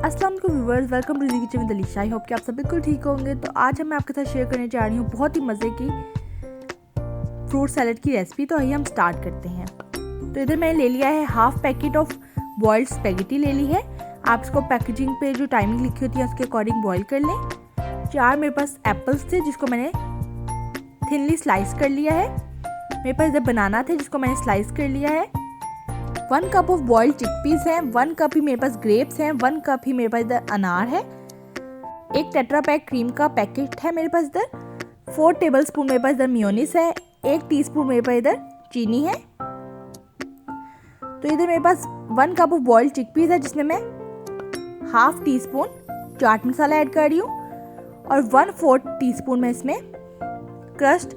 अस्सलाम वालेकुम viewers, welcome to the kitchen with Alisha. I hope कि आप सब बिल्कुल ठीक होंगे। तो आज मैं आपके साथ शेयर करने जा रही हूँ बहुत ही मज़े की फ्रूट सैलड की रेसिपी। तो आइए हम स्टार्ट करते हैं। तो इधर मैंने ले लिया है half packet of boiled spaghetti ले ली है। आप इसको पैकेजिंग पे जो टाइमिंग लिखी होती है उसके अकॉर्डिंग बॉईल कर लें। 4 मेरे पास एप्पल्स थे जिसको मैंने थिनली स्लाइस कर लिया है। मेरे पास इधर बनाना थे जिसको मैंने स्लाइस कर लिया है। 1 कप ऑफ बॉइल्ड चिकपीस हैं, 1 कप ही मेरे पास ग्रेप्स हैं, 1 कप ही मेरे पास इधर अनार है। एक टेट्रा पैक क्रीम का पैकेट है मेरे पास इधर। 4 टेबलस्पून मेरे पास इधर मेयोनीज है। 1 टीस्पून मेरे पास इधर चीनी है। तो इधर मेरे पास 1 कप ऑफ बॉइल्ड चिकपीस है जिसमें मैं half tea spoon chaat masala add कर रही हूँ और 1/4 टीस्पून मैं इसमें क्रश्ड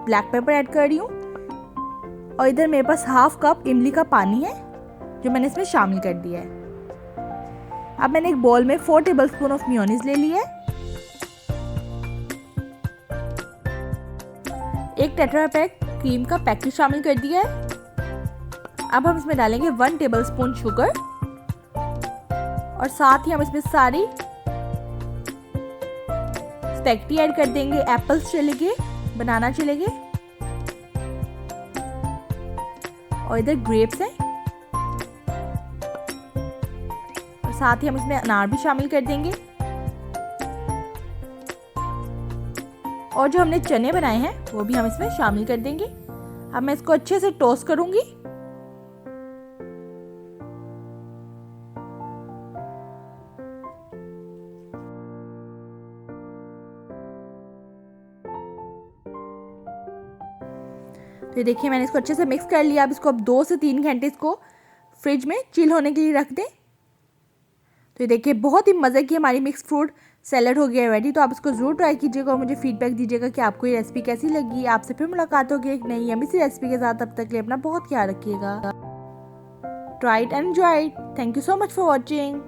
ब्लैक पेपर ऐड कर रही हूँ। और इधर मेरे पास हाफ कप इमली का पानी है जो मैंने इसमें शामिल कर दिया है। अब मैंने एक बोल में 4 टेबलस्पून ऑफ मेयोनीज ले ली है। एक टेट्रा पैक क्रीम का पैकेट शामिल कर दिया है। अब हम इसमें डालेंगे 1 टेबलस्पून शुगर और साथ ही हम इसमें सारी स्पेगेटी ऐड कर देंगे। एप्पल्स चलेंगे, बनाना चलेंगे और इधर ग्रेप्स हैं और साथ ही हम इसमें अनार भी शामिल कर देंगे। और जो हमने चने बनाए हैं वो भी हम इसमें शामिल कर देंगे। अब मैं इसको अच्छे से टोस्ट करूंगी। तो ये देखिए मैंने इसको अच्छे से मिक्स कर लिया। अब इसको 2 से 3 घंटे इसको फ्रिज में चिल होने के लिए रख दें। तो ये देखिए बहुत ही मज़े की हमारी मिक्स फ्रूट सैलड हो गया है रेडी। तो आप इसको ज़रूर ट्राई कीजिएगा और मुझे फीडबैक दीजिएगा कि आपको ये रेसिपी कैसी लगी। आपसे फिर मुलाकात होगी एक नई यम्मी सी रेसिपी के साथ। तब तक के लिए अपना बहुत ख्याल रखिएगा। Try it and enjoy it. Thank you so much for watching.